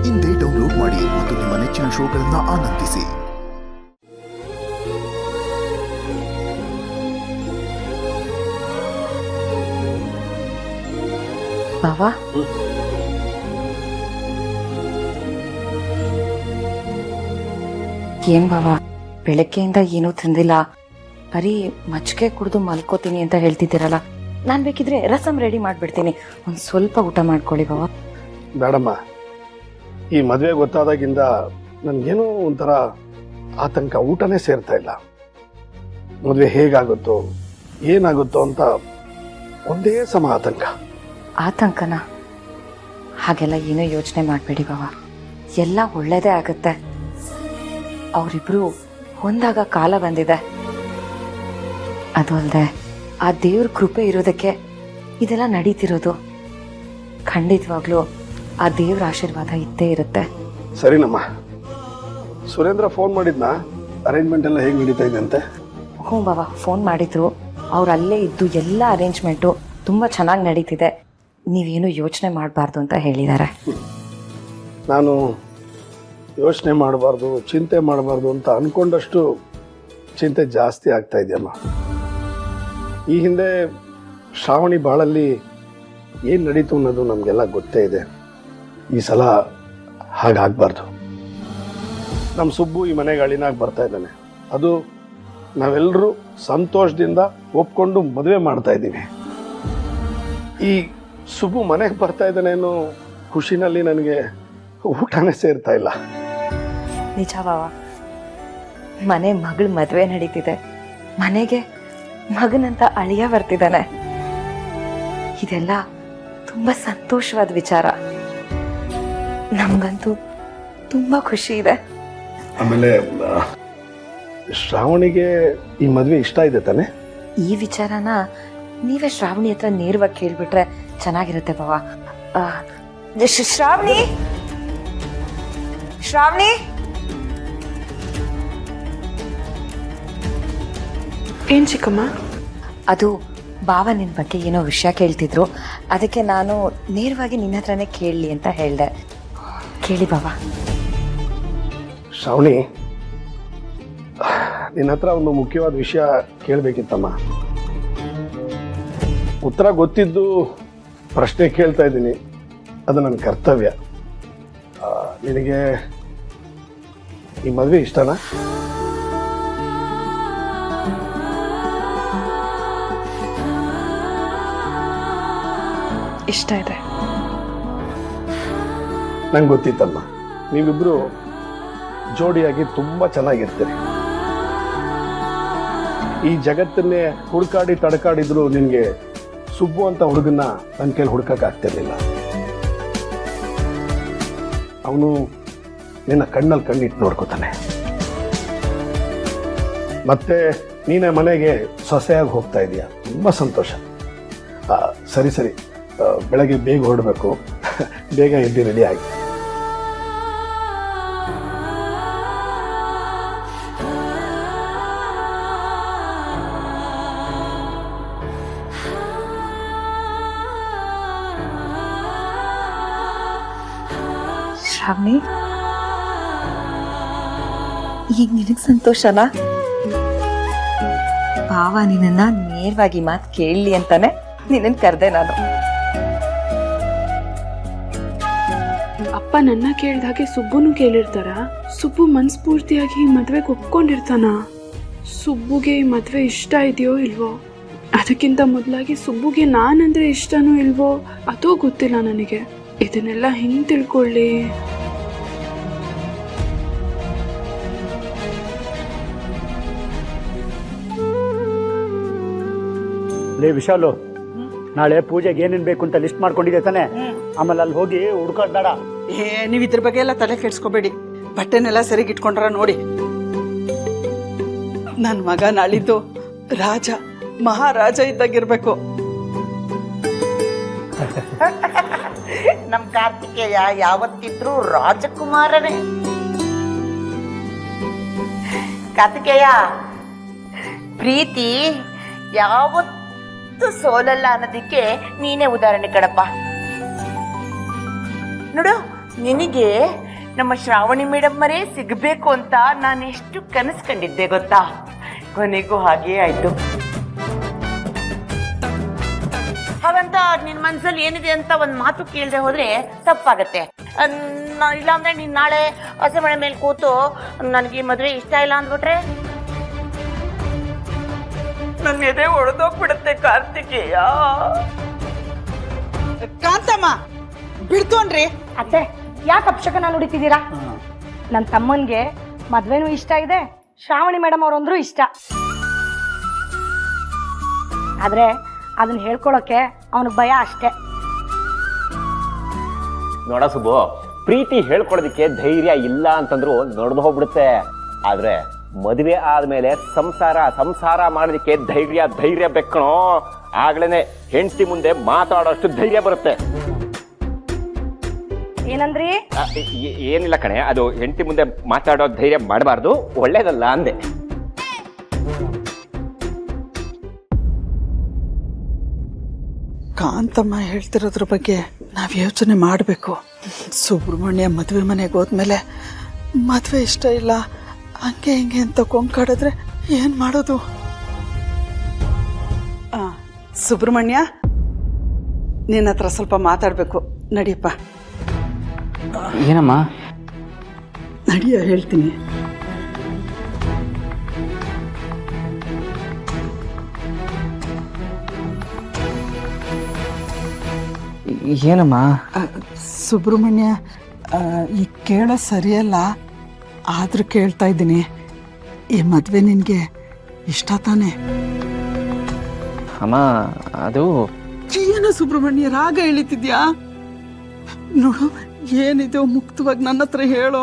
ಇಂದೇ ಡೌನ್ಲೋಡ್ ಮಾಡಿ ಮತ್ತು ನಿಮ್ಮ ನೆಚ್ಚಿನ ಶೋಗಳನ್ನು ಆನಂದಿಸಿ. ಬಾವಾ, ಏನ್ ಬಾವಾ ಬೆಳಗ್ಗೆಯಿಂದ ಏನೂ ತಿಂದಿಲ್ಲ, ಬರೀ ಮಜ್ಜಿಗೆ ಕುಡಿದು ಮಲ್ಕೋತೀನಿ ಅಂತ ಹೇಳ್ತಿದ್ದೀರಲ್ಲ. ನಾನು ಬೇಕಿದ್ರೆ ರಸಂ ರೆಡಿ ಮಾಡಿಬಿಡ್ತೀನಿ, ಒಂದು ಸ್ವಲ್ಪ ಊಟ ಮಾಡ್ಕೊಳ್ಳಿ ಬಾವಾ. ಬೇಡಮ್ಮ, ಈ ಮದುವೆ ಗೊತ್ತಾದಾಗಿಂದ ನನಗೇನೋ ಒಂಥರ ಆತಂಕ, ಊಟನೇ ಸೇರ್ತಾ ಇಲ್ಲ. ಮದುವೆ ಹೇಗಾಗುತ್ತೋ ಏನಾಗುತ್ತೋ ಅಂತ ಒಂದೇ ಸಮ ಆತಂಕ. ಆತಂಕನ? ಹಾಗೆಲ್ಲ ಏನೂ ಯೋಚನೆ ಮಾಡಬೇಡಿ ಬಾವಾ, ಎಲ್ಲ ಒಳ್ಳೇದೇ ಆಗುತ್ತೆ. ಅವರಿಬ್ರು ಹೊಂದಾಗ ಕಾಲ ಬಂದಿದೆ. ಅದು ಅಲ್ಲದೆ ಆ ದೇವ್ರ ಕೃಪೆ ಇರೋದಕ್ಕೆ ಇದೆಲ್ಲ ನಡೀತಿರೋದು. ಖಂಡಿತವಾಗ್ಲೂ ಆ ದೇವ್ರ ಆಶೀರ್ವಾದ ಇದ್ದೇ ಇರುತ್ತೆ. ಸರಿನಮ್ಮ. ಸುರೇಂದ್ರ ಫೋನ್ ಮಾಡಿದ್ನಾ? ಅರೇಂಜ್ಮೆಂಟ್ ಎಲ್ಲ ಹೇಗೆ ನಡೀತಾ ಇದೆ ಅಂತೆ? ಹ್ಞೂ ಬಾವಾ, ಫೋನ್ ಮಾಡಿದ್ರು. ಅವ್ರು ಅಲ್ಲೇ ಇದ್ದು ಎಲ್ಲ ಅರೇಂಜ್ಮೆಂಟು ತುಂಬ ಚೆನ್ನಾಗಿ ನಡೀತಿದೆ, ನೀವೇನು ಯೋಚನೆ ಮಾಡಬಾರ್ದು ಅಂತ ಹೇಳಿದ್ದಾರೆ. ನಾನು ಯೋಚನೆ ಮಾಡಬಾರ್ದು, ಚಿಂತೆ ಮಾಡಬಾರ್ದು ಅಂತ ಅಂದ್ಕೊಂಡಷ್ಟು ಚಿಂತೆ ಜಾಸ್ತಿ ಆಗ್ತಾ ಇದೆಯಮ್ಮ. ಈ ಹಿಂದೆ ಶ್ರಾವಣಿ ಬಾಳಲ್ಲಿ ಏನು ನಡೀತು ಅನ್ನೋದು ನಮಗೆಲ್ಲ ಗೊತ್ತೇ ಇದೆ. ಈ ಸಲ ಹಾಗಾಗಬಾರ್ದು. ನಮ್ಮ ಸುಬ್ಬು ಈ ಮನೆಗೆ ಅಳಿನಾಗಿ ಬರ್ತಾ ಇದ್ದಾನೆ. ಅದು ನಾವೆಲ್ಲರೂ ಸಂತೋಷದಿಂದ ಒಪ್ಕೊಂಡು ಮದುವೆ ಮಾಡ್ತಾ ಇದ್ದೀವಿ. ಈ ಸುಬ್ಬು ಮನೆಗೆ ಬರ್ತಾ ಇದ್ದಾನೆ ಅನ್ನೋ ಖುಷಿನಲ್ಲಿ ನನಗೆ ಊಟನೇ ಸೇರ್ತಾ ಇಲ್ಲ. ನಿಜ ಬಾವಾ, ಮನೆ ಮಗಳ ಮದುವೆ ನಡೀತಿದೆ, ಮನೆಗೆ ಮಗನಂತ ಅಳಿಯ ಬರ್ತಿದ್ದಾನೆ. ಇದೆಲ್ಲ ತುಂಬ ಸಂತೋಷವಾದ ವಿಚಾರ. ನಮಗಂತೂ ತುಂಬ ಖುಷಿ ಇದೆ. ಆಮೇಲೆ ಶ್ರಾವಣಿಗೆ ಈ ಮದುವೆ ಇಷ್ಟ ಇದೆ ತಾನೆ? ಈ ವಿಚಾರನ ನೀವೇ ಶ್ರಾವಣಿ ಹತ್ರ ನೇರವಾಗಿ ಕೇಳ್ಬಿಟ್ರೆ ಚೆನ್ನಾಗಿರುತ್ತೆ ಬಾವಾ. ಶ್ರಾವಣಿ, ಶ್ರಾವಣಿ, ಏನ್ ಚಿಕ್ಕಮ್ಮ? ಅದು ಬಾವ ನಿನ್ನ ಬಗ್ಗೆ ಏನೋ ವಿಷಯ ಕೇಳ್ತಿದ್ರು, ಅದಕ್ಕೆ ನಾನು ನೇರವಾಗಿ ನಿನ್ನ ಹತ್ರನೇ ಕೇಳಲಿ ಅಂತ ಹೇಳಿದೆ. ಕೇಳಿ ಬಾವ. ಶ್ರಾವಣಿ, ನಿನ್ನ ಹತ್ರ ಒಂದು ಮುಖ್ಯವಾದ ವಿಷಯ ಕೇಳಬೇಕಿತ್ತಮ್ಮ. ಉತ್ತರ ಗೊತ್ತಿದ್ದು ಪ್ರಶ್ನೆ ಕೇಳ್ತಾ ಇದ್ದೀನಿ, ಅದು ನನ್ನ ಕರ್ತವ್ಯ. ನಿನಗೆ ಈ ಮದುವೆ ಇಷ್ಟನಾ? ಇಷ್ಟ ಇದೆ. ನಂಗೆ ಗೊತ್ತಿತ್ತಮ್ಮ, ನೀವಿಬ್ರು ಜೋಡಿಯಾಗಿ ತುಂಬಾ ಚೆನ್ನಾಗಿರ್ತೀರಿ. ಈ ಜಗತ್ತನ್ನೇ ಹುಡುಕಾಡಿ ತಡಕಾಡಿದ್ರು ನಿನ್ಗೆ ಸುಬ್ಬು ಅಂತ ಹುಡುಗನ್ನ ನನ್ನ ಕೈಲಿ ಹುಡುಕಕ್ಕೆ ಆಗ್ತಿರ್ಲಿಲ್ಲ. ಅವನು ನಿನ್ನ ಕಣ್ಣಲ್ಲಿ ಕಣ್ಣಿಟ್ಟು ನೋಡ್ಕೋತಾನೆ. ಮತ್ತೆ ನೀನೇ ಮನೆಗೆ ಸೊಸೆಯಾಗಿ ಹೋಗ್ತಾ ಇದೀಯ, ತುಂಬಾ ಸಂತೋಷ. ಸರಿ ಸರಿ, ಬೆಳಗ್ಗೆ ಬೇಗ ಹೊರಡಬೇಕು, ಬೇಗ ಎದ್ದು ರೆಡಿ ಆಗಿ. ಶ್ರಾವಣಿ, ಈಗ ನಿನಗೆ ಸಂತೋಷನಾ? ಭಾವ ನಿನ್ನ ನೇರವಾಗಿ ಮಾತು ಕೇಳಲಿ ಅಂತಾನೆ ನಿನ್ನ ಕರೆದೆ ನಾನು. ಅಪ್ಪ ನನ್ನ ಕೇಳಿದ ಹಾಗೆ ಸುಬ್ಬುನು ಕೇಳಿರ್ತಾರ? ಸುಬ್ಬು ಮನಸ್ಫೂರ್ತಿಯಾಗಿ ಮದ್ವೆಗೆ ಒಪ್ಕೊಂಡಿರ್ತಾನ? ಸುಬ್ಬುಗೆ ಈ ಮದ್ವೆ ಇಷ್ಟ ಇದೆಯೋ ಇಲ್ವೋ? ಅದಕ್ಕಿಂತ ಮೊದಲಾಗಿ ಸುಬ್ಬುಗೆ ನಾನಂದ್ರೆ ಇಷ್ಟನೋ ಇಲ್ವೋ ಅದೋ ಗೊತ್ತಿಲ್ಲ ನನಗೆ. ಇದನ್ನೆಲ್ಲ ಹೆಂಗ್ ತಿಳ್ಕೊಳ್ಳಿ? ಲೇ ವಿಶಾಲು, ನಾಳೆ ಪೂಜೆಗೆ ಏನೇನು ಬೇಕು ಅಂತ ಲಿಸ್ಟ್ ಮಾಡ್ಕೊಂಡಿದ್ದೆ ತಾನೆ? ಆಮೇಲೆ ಅಲ್ಲಿ ಹೋಗಿ ಹುಡ್ಕೋದ್ ಬೇಡ. ನೀವು ಇದ್ರ ಬಗ್ಗೆ ಎಲ್ಲ ತಲೆ ಕೆಡ್ಸ್ಕೋಬೇಡಿ. ಬಟ್ಟೆನೆಲ್ಲ ಸರಿಗೆ ಇಟ್ಕೊಂಡ್ರ ನೋಡಿ. ನನ್ನ ಮಗ ನಾಳಿದ್ದು ರಾಜ ಮಹಾರಾಜ ಇದ್ದಾಗಿರ್ಬೇಕು. ನಮ್ ಕಾರ್ತಿಕೇಯ ಯಾವತ್ತಿದ್ರು ರಾಜಕುಮಾರನೇ. ಕಾರ್ತಿಕೇಯ, ಪ್ರೀತಿ ಯಾವತ್ತೂ ಸೋಲಲ್ಲ ಅನ್ನೋದಕ್ಕೆ ನೀನೇ ಉದಾಹರಣೆ ಕಣಪ್ಪ. ನೋಡು, ನಿನಗೆ ನಮ್ಮ ಶ್ರಾವಣಿ ಮೇಡಮ್ಮರೇ ಸಿಗಬೇಕು ಅಂತ ನಾನು ಎಷ್ಟು ಕನಸು ಕಂಡಿದ್ದೆ ಗೊತ್ತಾ? ಕೊನೆಗೂ ಹಾಗೇ ಆಯ್ತು. ಹಾಗಂತ ನಿನ್ನ ಮನಸ್ಸಲ್ಲಿ ಏನಿದೆ ಅಂತ ಒಂದು ಮಾತು ಕೇಳದೆ ಹೋದ್ರೆ ತಪ್ಪಾಗತ್ತೆ. ಇಲ್ಲಾಂದ್ರೆ ನೀನು ನಾಳೆ ಹೊಸ ಮನೆ ಮೇಲೆ ಕೂತು ನನಗೆ ಮದುವೆ ಇಷ್ಟ ಇಲ್ಲ ಅಂದ್ಬಿಟ್ರೆ ನನ್ನ ಎದೆ ಒಡೆದೋಗ್ಬಿಡುತ್ತೆ ಕಾರ್ತಿಕೇಯ. ಕಾಂತಮ್ಮ ಬಿಡ್ತೋನ್ರಿ. ಅತ್ತೆ ಯಾಕೆ ಅಪಶಕನ ನುಡಿತಿದ್ದೀರಾ? ನನ್ನ ತಮ್ಮನಿಗೆ ಮದ್ವೆನೂ ಇಷ್ಟ ಇದೆ, ಶ್ರಾವಣಿ ಮೇಡಮ್ ಅವರಂದ್ರೂ ಇಷ್ಟ. ಆದ್ರೆ ಅದನ್ನ ಹೇಳ್ಕೊಳಕ್ಕೆ ಅವನಿಗೆ ಭಯ ಅಷ್ಟೇ. ನೋಡ ಸುಬ್ಬು, ಪ್ರೀತಿ ಹೇಳ್ಕೊಡೋದಕ್ಕೆ ಧೈರ್ಯ ಇಲ್ಲ ಅಂತಂದ್ರು ನಡೆದು ಹೋಗ್ಬಿಡುತ್ತೆ. ಆದ್ರೆ ಮದುವೆ ಆದ್ಮೇಲೆ ಸಂಸಾರ ಮಾಡೋದಕ್ಕೆ ಧೈರ್ಯ ಬೇಕಣೋ. ಆಗ್ಲೇನೆ ಹೆಂಡತಿ ಮುಂದೆ ಮಾತಾಡೋಷ್ಟು ಧೈರ್ಯ ಬರುತ್ತೆ. ಏನಂದ್ರಿ? ಏನಿಲ್ಲ ಕಣೆ, ಅದು ಹೆಂಡತಿ ಮುಂದೆ ಮಾತಾಡೋ ಧೈರ್ಯ ಮಾಡಬಾರ್ದು, ಒಳ್ಳೇದಲ್ಲ ಅಂದೆ. ಕಾಂತಮ್ಮ ಹೇಳ್ತಿರೋದ್ರ ಬಗ್ಗೆ ನಾವು ಯೋಚನೆ ಮಾಡಬೇಕು. ಸುಬ್ರಹ್ಮಣ್ಯ ಮದುವೆ ಮನೆಗೆ ಹೋದ್ಮೇಲೆ ಮದುವೆ ಇಷ್ಟ ಇಲ್ಲ ಹಂಗೆ ಹಿಂಗೆ ಅಂತ ಕೊಂಕಾಡಿದ್ರೆ ಏನು ಮಾಡೋದು? ಸುಬ್ರಹ್ಮಣ್ಯ, ನಿನ್ನ ಹತ್ರ ಸ್ವಲ್ಪ ಮಾತಾಡಬೇಕು. ನಡಿಯಪ್ಪ. ಏನಮ್ಮ? ನಡಿಯ, ಹೇಳ್ತೀನಿ. ಏನಮ್ಮ? ಸುಬ್ರಹ್ಮಣ್ಯ, ಈ ಕೇಳೋ ಸರಿಯಲ್ಲ, ಆದ್ರೂ ಕೇಳ್ತಾ ಇದ್ದೀನಿ. ಈ ಮದುವೆ ನಿನಗೆ ಇಷ್ಟ ತಾನೆ? ಅಮ್ಮ ಅದು ಏನು ಸುಬ್ರಹ್ಮಣ್ಯ ರಾಗ ಎಳಿತಿದ್ಯಾ? ನೋಡು, ಏನಿದೆಯೋ ಮುಕ್ತವಾಗಿ ನನ್ನ ಹತ್ರ ಹೇಳೋ.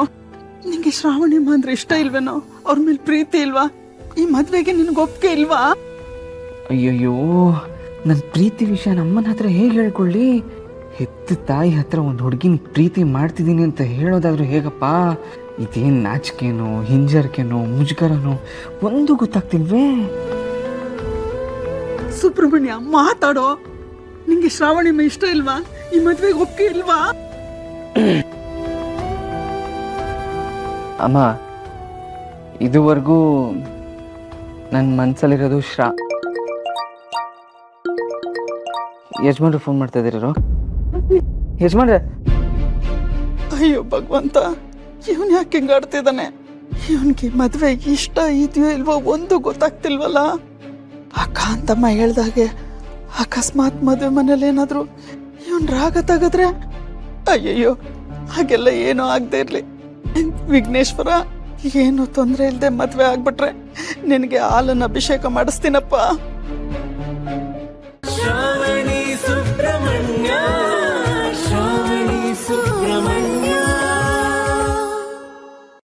ನಿಂಗೆ ಶ್ರಾವಣಿಮ್ಮ ಅಂದ್ರೆ ಇಷ್ಟ ಇಲ್ವೇನೋ? ಅವ್ರ ಮೇಲೆ ಪ್ರೀತಿ ಇಲ್ವಾ? ಈ ಮದ್ವೆಗೆ ನಿನ್ಗೆ ಒಪ್ಪಿಗೆ ಇಲ್ವಾ? ಅಯ್ಯಯ್ಯೋ, ನನ್ನ ಪ್ರೀತಿ ವಿಷಯ ನಮ್ಮನ ಹತ್ರ ಹೇಗೆ ಹೇಳ್ಕೊಳ್ಳಿ? ಹೆತ್ತ ತಾಯಿ ಹತ್ರ ಒಂದು ಹುಡುಗಿನ ಪ್ರೀತಿ ಮಾಡ್ತಿದ್ದೀನಿ ಅಂತ ಹೇಳೋದಾದ್ರೂ ಹೇಗಪ್ಪ? ಇದೇನು ನಾಚಿಕೆನೋ, ಹಿಂಜರಿಕೆನೋ, ಮುಜುಗರನೋ ಒಂದು ಗೊತ್ತಾಗ್ತಿಲ್ವೇ? ಸುಬ್ರಹ್ಮಣ್ಯ, ಮಾತಾಡೋ. ನಿಂಗೆ ಶ್ರಾವಣಿಮ್ಮ ಇಷ್ಟ ಇಲ್ವಾ? ಈ ಮದ್ವೆಗೆ ಒಪ್ಪಿಗೆ ಇಲ್ವಾ? ಅಮ್ಮ, ಇದುವರೆಗೂ ನನ್ನ ಮನಸ್ಸಲ್ಲಿರೋದು ಯಜಮಾನ್ರು ಫೋನ್ ಮಾಡ್ತಾ ಇದ್ದೀರೋ? ಯಜಮಾನ್ರೆ. ಅಯ್ಯೋ ಭಗವಂತ, ಇವನ್ ಯಾಕೆ ಹಿಂಗಾಡ್ತಿದ್ದಾನೆ? ಇವನ್ಗೆ ಮದ್ವೆ ಇಷ್ಟ ಇದೆಯೋ ಇಲ್ವೋ ಒಂದು ಗೊತ್ತಾಗ್ತಿಲ್ವಲ್ಲ. ಆ ಕಾಂತಮ್ಮ ಹೇಳ್ದಾಗೆ ಅಕಸ್ಮಾತ್ ಮದುವೆ ಮನೇಲಿ ಏನಾದ್ರು ಇವನ್ ರಾಗ ತಗದ್ರೆ, ಅಯ್ಯಯ್ಯೋ, ಹಾಗೆಲ್ಲ ಏನೂ ಆಗದೆ ಇರ್ಲಿ. ವಿಘ್ನೇಶ್ವರ, ಏನು ತೊಂದರೆ ಇಲ್ಲದೆ ಮದ್ವೆ ಆಗ್ಬಿಟ್ರೆ ನಿನಗೆ ಹಾಲನ್ನ ಅಭಿಷೇಕ ಮಾಡಿಸ್ತೀನಪ್ಪ.